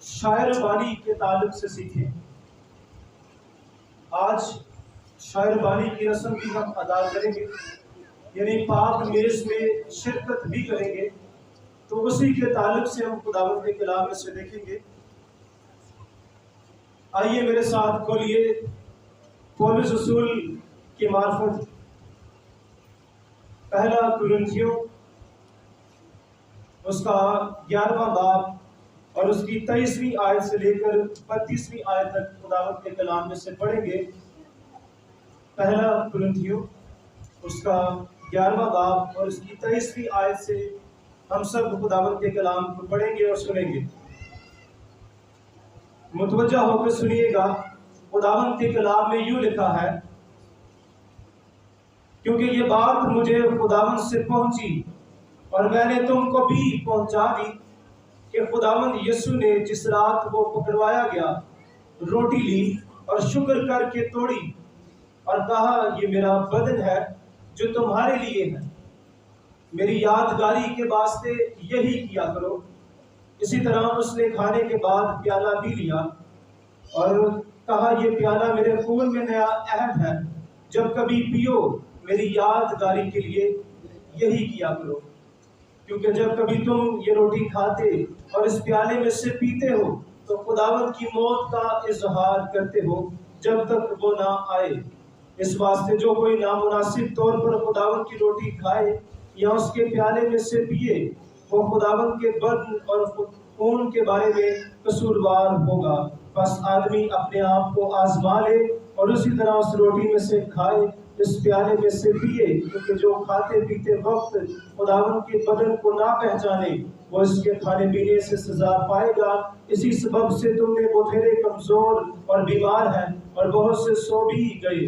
شاعر بانی کے تعلق سے سیکھیں۔ آج شاعر بانی کی رسم بھی ہم ادا کریں گے، یعنی پاک میز میں شرکت بھی کریں گے، تو اسی کے تعلق سے ہم خداوند کے کلام میں سے دیکھیں گے۔ آئیے میرے ساتھ کھولیے پولس رسول کی معرفت پہلا کرنتھیوں اس کا 11واں باب اور اس کی 23ویں آیت سے لے کر 32ویں آیت تک خداوند کے کلام میں سے پڑھیں گے۔ پہلا کرنتھیوں اس کا 11واں باب اور اس کی 23ویں آیت سے ہم سب خداوند کے کلام کو پڑھیں گے اور سنیں گے۔ متوجہ ہو کر سنیے گا۔ خداوند کے کلام میں یوں لکھا ہے، کیونکہ یہ بات مجھے خداوند سے پہنچی اور میں نے تم کو بھی پہنچا دی کہ خداوند یسوع نے جس رات وہ پکڑوایا گیا روٹی لی اور شکر کر کے توڑی اور کہا، یہ میرا بدن ہے جو تمہارے لیے ہے، میری یادگاری کے واسطے یہی کیا کرو۔ اسی طرح اس نے کھانے کے بعد پیالہ بھی لیا اور کہا، یہ پیالہ میرے خون میں نیا عہد ہے، جب کبھی پیو میری یادگاری کے لیے یہی کیا کرو۔ کیونکہ جب کبھی تم یہ روٹی کھاتے اور اس پیالے میں سے پیتے ہو تو خداوند کی موت کا اظہار کرتے ہو جب تک وہ نہ آئے۔ اس واسطے جو کوئی نامناسب طور پر خداوند کی روٹی کھائے یا اس کے پیالے میں سے پیے، وہ خداوند کے بدن اور خون کے بارے میں قصوروار ہوگا۔ بس آدمی اپنے آپ کو آزما لے اور اسی طرح اس روٹی میں سے کھائے، اس پیالے میں سے پیے، کیونکہ جو کھاتے پیتے وقت خداوند کے بدن کو نہ پہچانے وہ اس کے کھانے پینے سے سزا پائے گا۔ اسی سبب سے تم میں بتھیرے کمزور اور بیمار ہیں اور بہت سے سو بھی گئے۔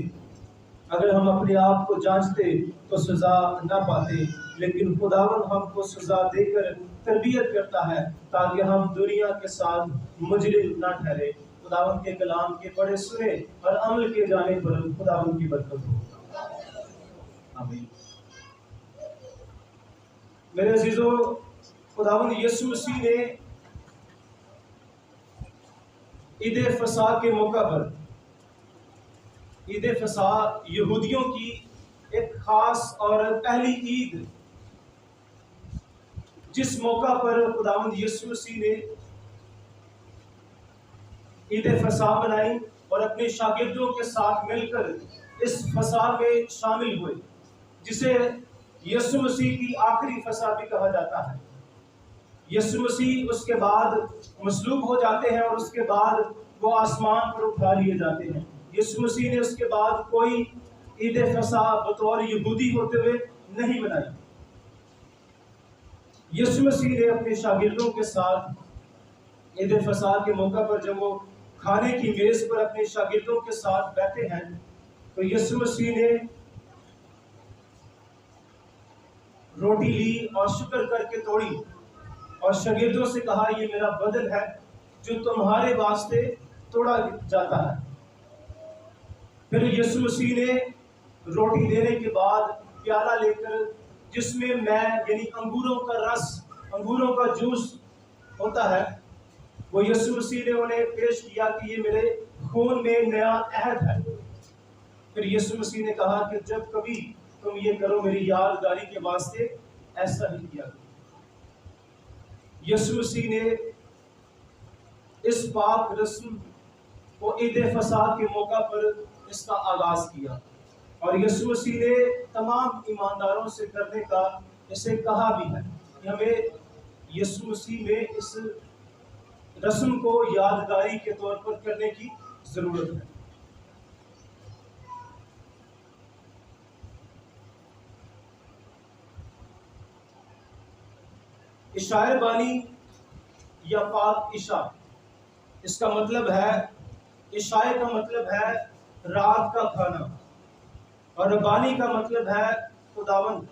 اگر ہم اپنے آپ کو جانچتے تو سزا نہ پاتے، لیکن خداوند ہم کو سزا دے کر تربیت کرتا ہے تاکہ ہم دنیا کے ساتھ مجرم نہ ٹھہرے۔ خداوند کے کلام کے پڑھے سنے اور عمل کے جانے پر خداوند کی برکت ہو۔ آمین۔ میرے عزیزو، خداوند یسوع مسیح نے عید فصح کے موقع پر، عید فصح یہودیوں کی ایک خاص اور پہلی عید، جس موقع پر خداوند یسوع مسیح نے عید فصح منائی اور اپنے شاگردوں کے ساتھ مل کر اس فصح میں شامل ہوئے، جسے یسوع مسیح کی آخری فصح بھی کہا جاتا ہے۔ یسوع مسیح اس کے بعد مصلوب ہو جاتے ہیں اور اس کے بعد وہ آسمان پر اٹھا لیے جاتے ہیں۔ یسوع مسیح نے اس کے بعد کوئی عید فصح بطور یہودی ہوتے ہوئے نہیں منائی۔ یسوع مسیح نے اپنے شاگردوں کے ساتھ عید فصح کے موقع پر جب وہ کھانے کی میز پر اپنے شاگردوں کے ساتھ بیٹھے ہیں تو یسوع مسیح نے روٹی لی اور شکر کر کے توڑی اور شاگردوں سے کہا، یہ میرا بدن ہے جو تمہارے واسطے توڑا جاتا ہے۔ پھر یسوع مسیح نے روٹی دینے کے بعد پیالہ لے کر، جس میں یعنی انگوروں کا رس، انگوروں کا جوس ہوتا ہے، وہ یسوع مسیح نے انہیں پیش کیا کہ یہ میرے خون میں نیا عہد ہے۔ پھر یسوع مسیح نے کہا کہ جب کبھی تم یہ کرو میری یادگاری کے واسطے ایسا ہی کیا کرو۔ یسوع مسیح نے اس پاک رسم کو عید فصح کے موقع پر اس کا آغاز کیا اور یسوع مسیح نے تمام ایمانداروں سے کرنے کا اسے کہا بھی ہے کہ ہمیں یسوع مسیح میں اس رسم کو یادگاری کے طور پر کرنے کی ضرورت ہے۔ عشاء بانی یا پاک عشاء، اس کا مطلب ہے، عشاء کا مطلب ہے رات کا کھانا اور بانی کا مطلب ہے خداوند،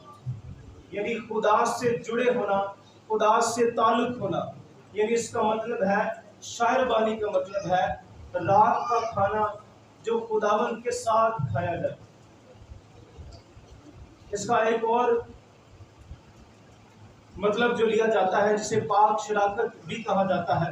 یعنی خدا سے جڑے ہونا، خدا سے تعلق ہونا، یعنی اس کا مطلب ہے، شاعر بانی کا مطلب ہے رات کا کھانا جو خداوند کے ساتھ کھایا جائے۔ اس کا ایک اور مطلب جو لیا جاتا ہے، جسے پاک شراکت بھی کہا جاتا ہے،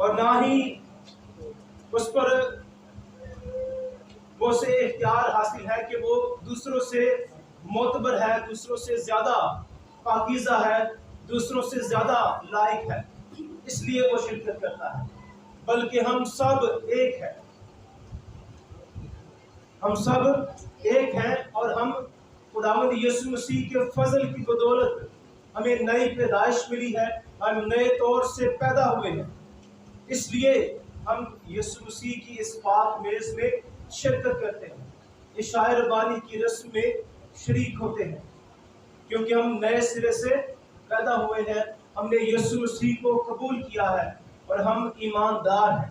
اور نہ ہی اس پر وہ سے اختیار حاصل ہے کہ وہ دوسروں سے معتبر ہے، دوسروں سے زیادہ پاکیزہ ہے، دوسروں سے زیادہ لائق ہے، اس لیے وہ شرکت کرتا ہے، بلکہ ہم سب ایک ہیں، ہم سب ایک ہیں، اور ہم خداوند یسوع مسیح کے فضل کی بدولت ہمیں نئی پیدائش ملی ہے، ہم نئے طور سے پیدا ہوئے ہیں، اس لیے ہم یسوع مسیح کی اس پاک میز میں شرکت کرتے ہیں، عشاء ربانی کی رسم میں شریک ہوتے ہیں، کیونکہ ہم نئے سرے سے پیدا ہوئے ہیں، ہم نے یسوع مسیح کو قبول کیا ہے اور ہم ایماندار ہیں،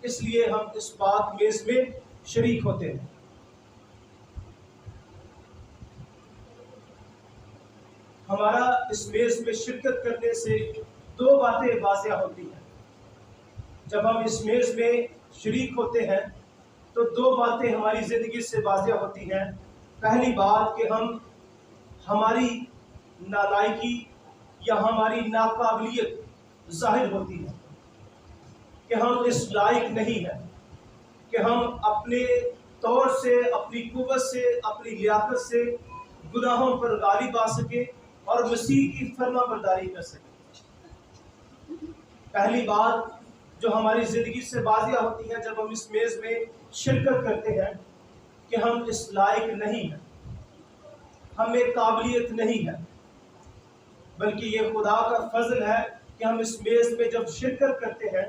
اس لیے ہم اس پاک میز میں شریک ہوتے ہیں۔ ہمارا اس میز میں شرکت کرنے سے دو باتیں واضح ہوتی ہیں۔ جب ہم اس میز میں شریک ہوتے ہیں تو دو باتیں ہماری زندگی سے واضح ہوتی ہیں۔ پہلی بات کہ ہماری نالائقی یا ہماری ناقابلیت ظاہر ہوتی ہے، کہ ہم اس لائق نہیں ہیں کہ ہم اپنے طور سے، اپنی قوت سے، اپنی لیاقت سے گناہوں پر غالب آ سکیں اور مسیح کی فرما برداری کر سکیں۔ پہلی بات جو ہماری زندگی سے واضح ہوتی ہے جب ہم اس میز میں شرکت کرتے ہیں کہ ہم اس لائق نہیں ہیں، ہمیں قابلیت نہیں ہے، بلکہ یہ خدا کا فضل ہے کہ ہم اس میز میں جب شرکت کرتے ہیں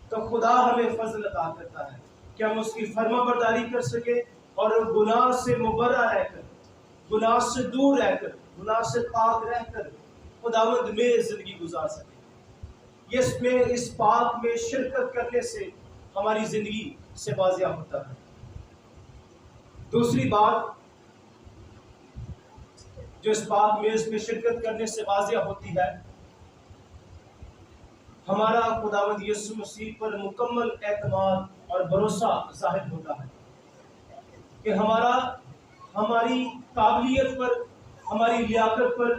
تو خدا ہمیں فضل عطا کرتا ہے کہ ہم اس کی فرما برداری کر سکیں اور گناہ سے مبرہ رہ کر، گناہ سے دور رہ کر، گناہ سے پاک رہ کر خداوند میں زندگی گزار سکیں۔ اس پاک میں شرکت کرنے سے ہماری زندگی سے واضح ہوتا ہے۔ دوسری بات جو اس پاک میز میں شرکت کرنے سے واضح ہوتی ہے، ہمارا خداوند یسوع مسیح پر مکمل اعتماد اور بھروسہ ظاہر ہوتا ہے، کہ ہماری قابلیت پر، ہماری لیاقت پر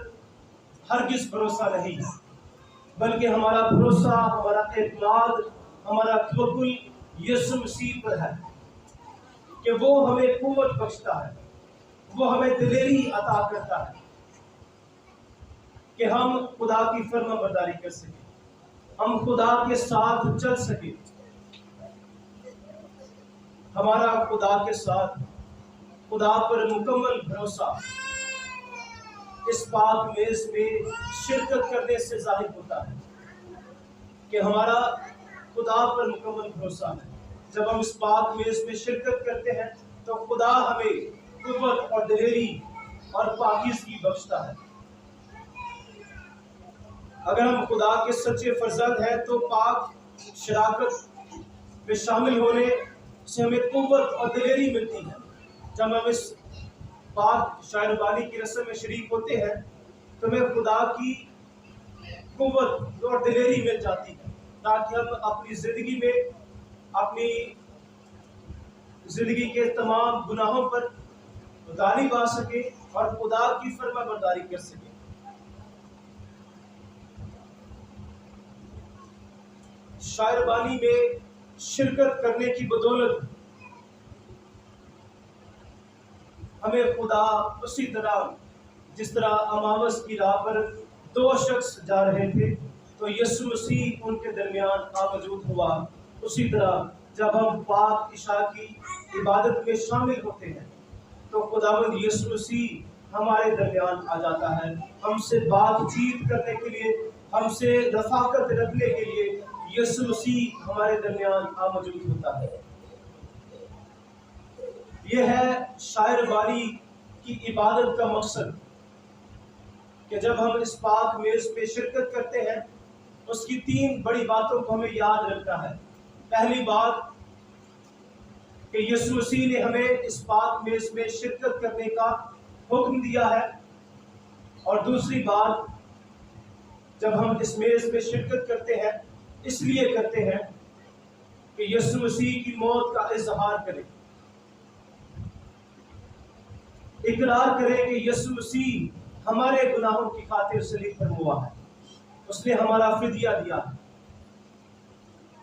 ہرگز بھروسہ نہیں ہے، بلکہ ہمارا بھروسہ، ہمارا اعتماد، ہمارا توکل یسوع مسیح پر ہے، کہ وہ ہمیں قوت بخشتا ہے، وہ ہمیں دلیری عطا کرتا ہے کہ ہم خدا کی فرما برداری کر سکیں، ہم خدا کے ساتھ چل سکیں۔ ہمارا خدا کے ساتھ، خدا پر مکمل بھروسہ اس پاک میز میں شرکت کرنے سے ظاہر ہوتا ہے، کہ ہمارا خدا پر مکمل بھروسہ ہے۔ جب ہم اس پاک میز میں شرکت کرتے ہیں تو خدا ہمیں قوت اور دلیری اور پاکیزگی بخشتا ہے۔ اگر ہم خدا کے سچے فرزند ہیں تو پاک شراکت میں شامل ہونے سے ہمیں قوت اور دلیری ملتی ہے۔ جب ہم اس پاک عشاء ربانی کی رسم میں شریک ہوتے ہیں تو ہمیں خدا کی قوت اور دلیری مل جاتی ہے، تاکہ ہم اپنی زندگی کے تمام گناہوں پر غالب آ سکیں اور خدا کی فرما برداری کر سکیں۔ عشاء ربانی میں شرکت کرنے کی بدولت ہمیں خدا اسی طرح، جس طرح اماوس کی راہ پر دو شخص جا رہے تھے تو یسوع مسیح ان کے درمیان موجود ہوا، اسی طرح جب ہم پاک عشاء کی عبادت میں شامل ہوتے ہیں تو خداوند یسوع مسیح ہمارے درمیان آ جاتا ہے، ہم سے بات چیت کرنے کے لیے، ہم سے رفاقت رکھنے کے لیے یسوع مسیح ہمارے درمیان موجود ہوتا ہے۔ یہ ہے عشاء ربانی کی عبادت کا مقصد، کہ جب ہم اس پاک میز پہ شرکت کرتے ہیں اس کی تین بڑی باتوں کو ہمیں یاد رکھنا ہے۔ پہلی بات کہ یسوع مسیح نے ہمیں اس پاک میز میں شرکت کرنے کا حکم دیا ہے، اور دوسری بات جب ہم اس میز میں شرکت کرتے ہیں اس لیے کرتے ہیں کہ یسوع مسیح کی موت کا اظہار کریں، اقرار کریں کہ یسوع مسیح ہمارے گناہوں کی خاطر صلیب پر ہوا ہے، اس نے ہمارا فدیہ دیا ہے،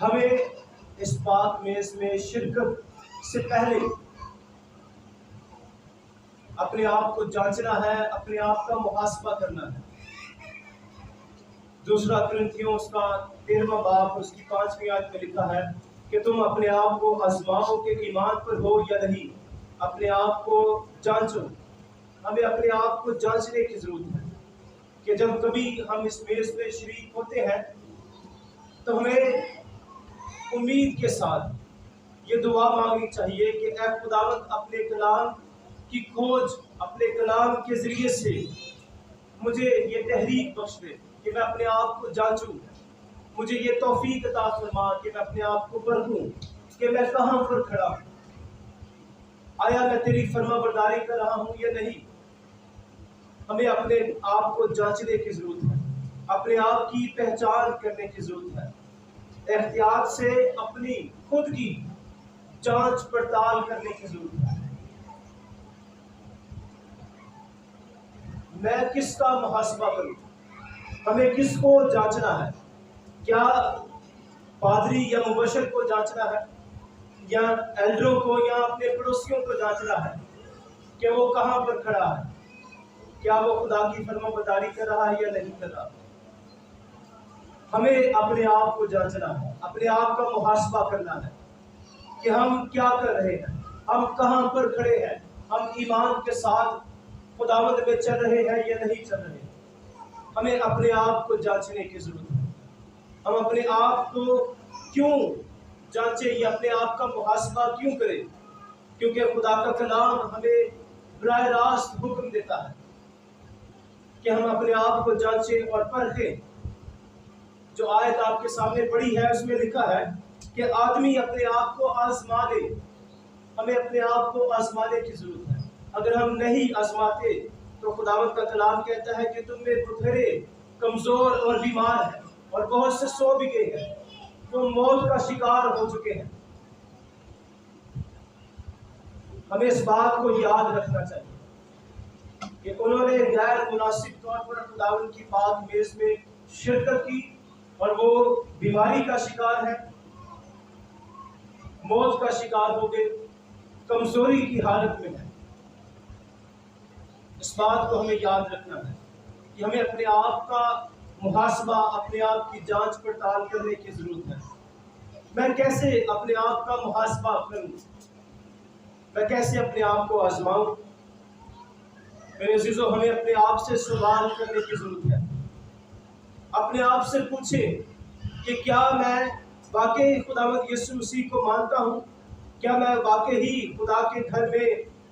ہمیں اس پاک میز میں شرکت سے پہلے اپنے آپ کو جانچنا ہے، اپنے آپ کا محاسبہ کرنا ہے۔ دوسرا کرنتھیوں اس کا 13واں باب اس کی 5ویں آیت میں لکھا ہے کہ تم اپنے آپ کو آزماؤ کہ ایمان پر ہو یا نہیں، اپنے آپ کو جانچو۔ ہمیں اپنے آپ کو جانچنے کی ضرورت ہے کہ جب کبھی ہم اس میز میں شریک ہوتے ہیں تو ہمیں امید کے ساتھ یہ دعا مانگنی چاہیے کہ اے خداوند اپنے کلام کی کھوج، اپنے کلام کے ذریعے سے مجھے یہ تحریک بخش دے کہ میں اپنے آپ کو جانچوں، مجھے یہ توفیق عطا فرما کہ میں اپنے آپ کو پرکھوں کہ میں کہاں پر کھڑا ہوں، آیا میں تیری فرما برداری کر رہا ہوں یا نہیں۔ ہمیں اپنے آپ کو جانچنے کی ضرورت ہے، اپنے آپ کی پہچان کرنے کی ضرورت ہے، احتیاط سے اپنی خود کی جانچ پڑتال کرنے کی ضرورت ہے۔ میں کس کا محاسبہ کروں؟ ہمیں کس کو جانچنا ہے؟ کیا پادری یا مبشر کو جانچنا ہے، یا ایلڈروں کو، یا اپنے پڑوسیوں کو جانچنا ہے کہ وہ کہاں پر کھڑا ہے، کیا وہ خدا کی فرما برداری کر رہا ہے یا نہیں کر رہا؟ ہمیں اپنے آپ کو جانچنا ہے، اپنے آپ کا محاسبہ کرنا ہے کہ ہم کیا کر رہے ہیں، ہم کہاں پر کھڑے ہیں، ہم ایمان کے ساتھ خداوند میں چل رہے ہیں یا نہیں چل رہے۔ ہمیں اپنے آپ کو جانچنے کی ضرورت ہے۔ ہم اپنے آپ کو کیوں جانچیں یا اپنے آپ کا محاسبہ کیوں کریں؟ کیونکہ خدا کا کلام ہمیں براہ راست حکم دیتا ہے کہ ہم اپنے آپ کو جانچیں اور پرکھیں۔ جو آیت آپ کے سامنے پڑھی ہے اس میں لکھا ہے کہ آدمی اپنے آپ کو آزما لے۔ ہمیں اپنے آپ کو آزمانے کی ضرورت ہے۔ اگر ہم نہیں آزماتے تو خداوند کا کلام کہتا ہے کہ تم میں بتھیرے، کمزور اور بیمار ہیں، اور بہت سے سو بھی گئے ہیں جو موت کا شکار ہو چکے ہیں۔ ہمیں اس بات کو یاد رکھنا چاہیے کہ انہوں نے غیر مناسب طور پر خداوند کی پاک میز میں شرکت کی اور وہ بیماری کا شکار ہے، موت کا شکار ہو گئے، کمزوری کی حالت میں ہے۔ اس بات کو ہمیں یاد رکھنا ہے کہ ہمیں اپنے آپ کا محاسبہ، اپنے آپ کی جانچ پڑتال کرنے کی ضرورت ہے۔ میں کیسے اپنے آپ کا محاسبہ کروں؟ میں کیسے اپنے آپ کو آزماؤں؟ میرے عزیزو، ہمیں اپنے آپ سے سوال کرنے کی ضرورت ہے۔ اپنے آپ سے پوچھیں کہ کیا میں واقعی خداوند یسوع مسیح کو مانتا ہوں؟ کیا میں واقعی خدا کے گھر میں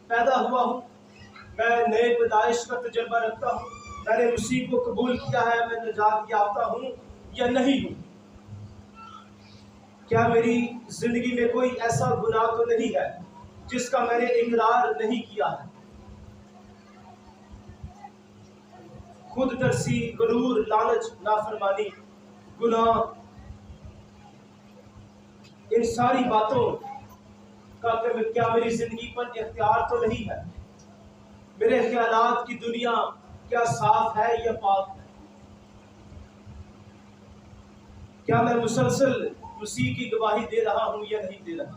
پیدا ہوا ہوں؟ میں نئے پیدائش کا تجربہ رکھتا ہوں؟ میں نے مسیح کو قبول کیا ہے؟ میں نجات یافتہ ہوں یا نہیں ہوں؟ کیا میری زندگی میں کوئی ایسا گناہ تو نہیں ہے جس کا میں نے اقرار نہیں کیا ہے؟ خود ترسی، غرور، لالچ، نافرمانی، گناہ، ان ساری باتوں کا کیا میری زندگی پر اختیار تو نہیں ہے؟ میرے خیالات کی دنیا کیا صاف ہے یا پاک ہے؟ کیا میں مسلسل مسیح کی گواہی دے رہا ہوں یا نہیں دے رہا؟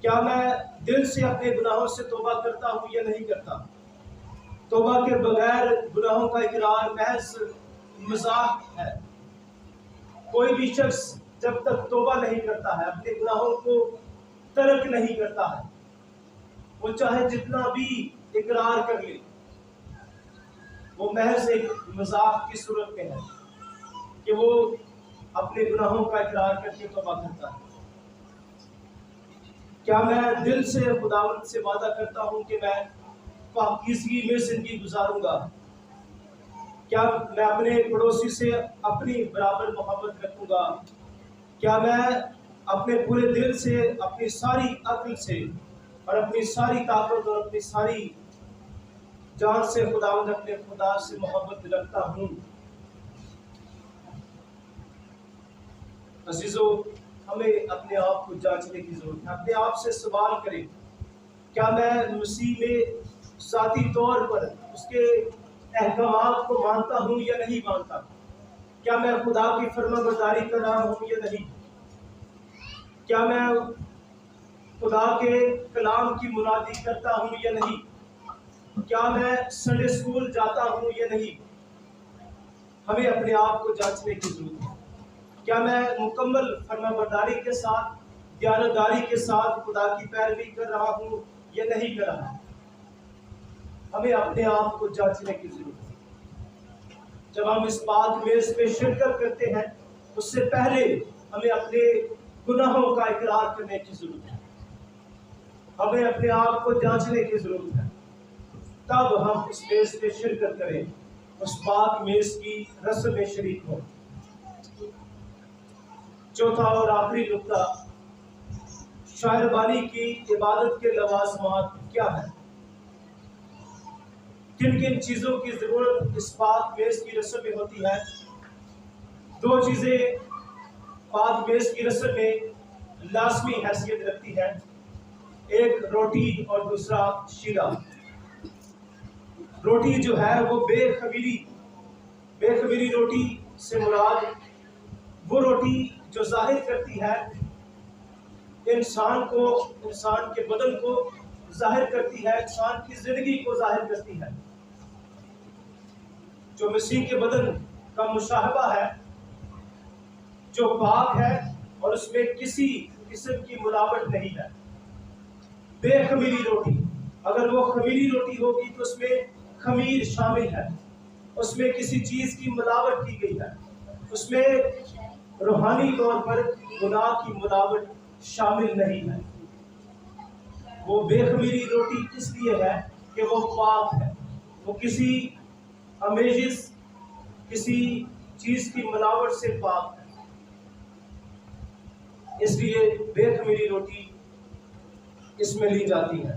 کیا میں دل سے اپنے گناہوں سے توبہ کرتا ہوں یا نہیں کرتا؟ توبہ کے بغیر گناہوں کا اقرار محض مذاق ہے۔ کوئی بھی شخص جب تک توبہ نہیں کرتا ہے، اپنے گناہوں کو ترک نہیں کرتا ہے، وہ چاہے جتنا بھی اقرار کر لے، وہ محض ایک مذاق کی صورت میں ہے کہ وہ اپنے گناہوں کا اقرار کر کے توبہ کرتا ہے۔ کیا میں دل سے خداوند سے وعدہ کرتا ہوں کہ میں پاکیزگی میں زندگی گزاروں گا؟ کیا میں اپنے پڑوسی سے اپنی برابر محبت رکھوں گا؟ کیا میں اپنے پورے دل سے، اپنی ساری عقل سے اور اپنی ساری طاقت اور اپنی ساری جان سے خداوند اپنے خدا سے محبت رکھتا ہوں؟ عزیزو، ہمیں اپنے آپ کو جانچنے کی ضرورت ہے۔ اپنے آپ سے سوال کریں، کیا میں مسیح میں ذاتی طور پر اس کے احکامات کو مانتا ہوں یا نہیں مانتا؟ کیا میں خدا کی فرما برداری کر رہا ہوں یا نہیں؟ کیا میں خدا کے کلام کی منادی کرتا ہوں یا نہیں؟ کیا میں سنڈے اسکول جاتا ہوں یا نہیں؟ ہمیں اپنے آپ کو جانچنے کی ضرورت ہے۔ کیا میں مکمل فرما برداری کے ساتھ، دیانتداری کے ساتھ خدا کی پیروی کر رہا ہوں یا نہیں کر رہا؟ ہمیں اپنے آپ کو جانچنے کی ضرورت ہے۔ جب ہم اس پاک میز پہ شرکت کرتے ہیں، اس سے پہلے ہمیں اپنے گناہوں کا اقرار کرنے کی ضرورت ہے۔ ہمیں اپنے آپ کو جانچنے کی ضرورت ہے، تب ہم اس میز پہ شرکت کریں، اس پاک میز کی رسم میں شریک ہوں۔ چوتھا اور آخری نقطہ، شاعر بانی کی عبادت کے لوازمات کیا ہے؟ کن کن چیزوں کی ضرورت اس پاک میز کی رسم میں ہوتی ہے؟ دو چیزیں پاک میز کی رسم میں لازمی حیثیت رکھتی ہے، ایک روٹی اور دوسرا شیرہ۔ روٹی جو ہے وہ بے خمیری روٹی سے مراد وہ روٹی جو ظاہر کرتی ہے انسان کے بدن کو ظاہر کرتی ہے، انسان کی زندگی کو ظاہر کرتی ہے، جو مسیح کے بدن کا مشابہ ہے، جو پاک ہے اور اس میں کسی قسم کی ملاوٹ نہیں ہے۔ بے خمیری روٹی، اگر وہ خمیری روٹی ہوگی تو اس میں خمیر شامل ہے، اس میں کسی چیز کی ملاوٹ کی گئی ہے، اس میں روحانی طور پر گناہ کی ملاوٹ شامل نہیں ہے۔ وہ بے خمیری روٹی اس لیے ہے کہ وہ پاک ہے، وہ کسی امیزز، کسی چیز کی ملاوٹ سے پاک ہے، اس لیے بے خمیری روٹی اس میں لی جاتی ہے۔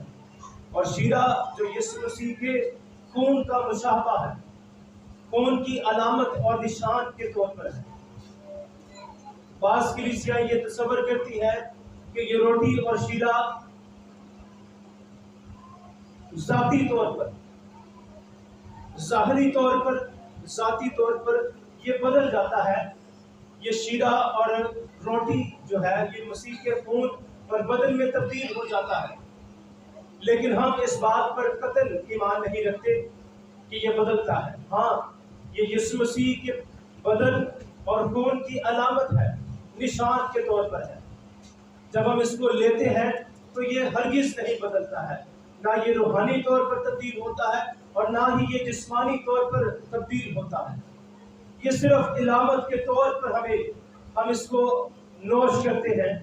اور شیرہ جو یسوع مسیح کے خون کا مشابہ ہے، خون کی علامت اور نشان کے طور پر ہے۔ بعض کلیسیاں یہ تصور کرتی ہے کہ یہ روٹی اور شیرہ ذاتی طور پر، ظاہری طور پر، ذاتی طور پر یہ بدل جاتا ہے۔ یہ شیرہ اور روٹی جو ہے یہ مسیح کے خون اور بدن میں تبدیل ہو جاتا ہے، لیکن ہم اس بات پر قطعاً ایمان نہیں رکھتے کہ یہ بدلتا ہے۔ ہاں، یہ یسوع مسیح کے بدن اور خون کی علامت ہے، نشان کے طور پر ہے۔ جب ہم اس کو لیتے ہیں تو یہ ہرگز نہیں بدلتا ہے، نہ یہ روحانی طور پر تبدیل ہوتا ہے اور نہ ہی یہ جسمانی طور پر تبدیل ہوتا ہے۔ یہ صرف علامت کے طور پر ہم اس کو نوش کرتے ہیں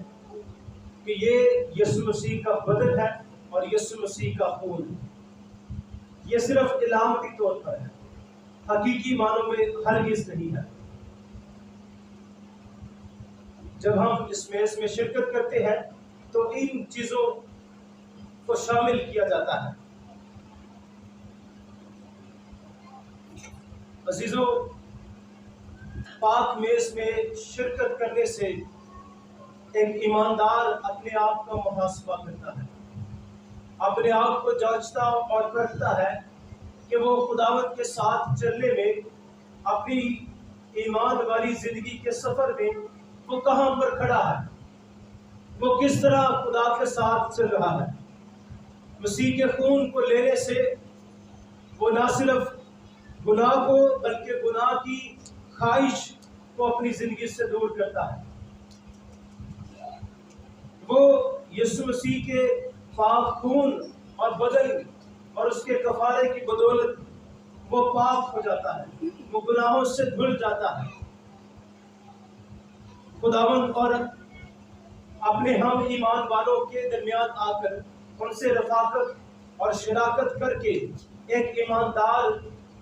کہ یہ یسوع مسیح کا بدن ہے اور یسوع مسیح کا خون ہے۔ یہ صرف علامتی طور پر ہے، حقیقی معنوں میں ہرگز نہیں ہے۔ جب ہم اس میز میں شرکت کرتے ہیں تو ان چیزوں کو شامل کیا جاتا ہے۔ عزیزو، پاک میز میں شرکت کرنے سے ایک ایماندار اپنے آپ کا محاسبہ کرتا ہے، اپنے آپ کو جانچتا اور پرکھتا ہے کہ وہ خداوند کے ساتھ چلنے میں، اپنی ایمان والی زندگی کے سفر میں وہ کہاں پر کھڑا ہے، وہ کس طرح خدا کے ساتھ چل رہا ہے۔ مسیح کے خون کو لینے سے وہ نہ صرف گناہ کو بلکہ گناہ کی خواہش کو اپنی زندگی سے دور کرتا ہے۔ وہ یسوع مسیح کے پاک خون اور بدن اور اس کے کفارے کی بدولت وہ پاک ہو جاتا ہے، وہ گناہوں سے دھل جاتا ہے۔ خداوند اور اپنے ہم ایمان والوں کے درمیان آ کر ان سے رفاقت اور شراکت کر کے ایک ایماندار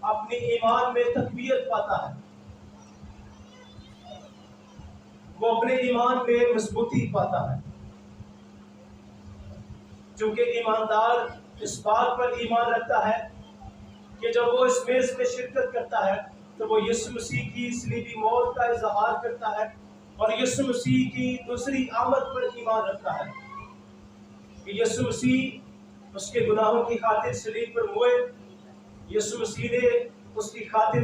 اپنی ایمان میں تقویت پاتا ہے، وہ اپنے ایمان میں مضبوطی پاتا ہے، چونکہ ایماندار اس بات پر ایمان رکھتا ہے کہ جب وہ اس میز میں شرکت کرتا ہے تو وہ یسوع مسیح کی صلیبی موت کا اظہار کرتا ہے اور یسوع مسیح کی دوسری آمد پر ایمان رکھتا ہے کہ یسوع مسیح اس کے گناہوں کی خاطر صلیب پر ہوئے، یسوع مسیح نے اس کی خاطر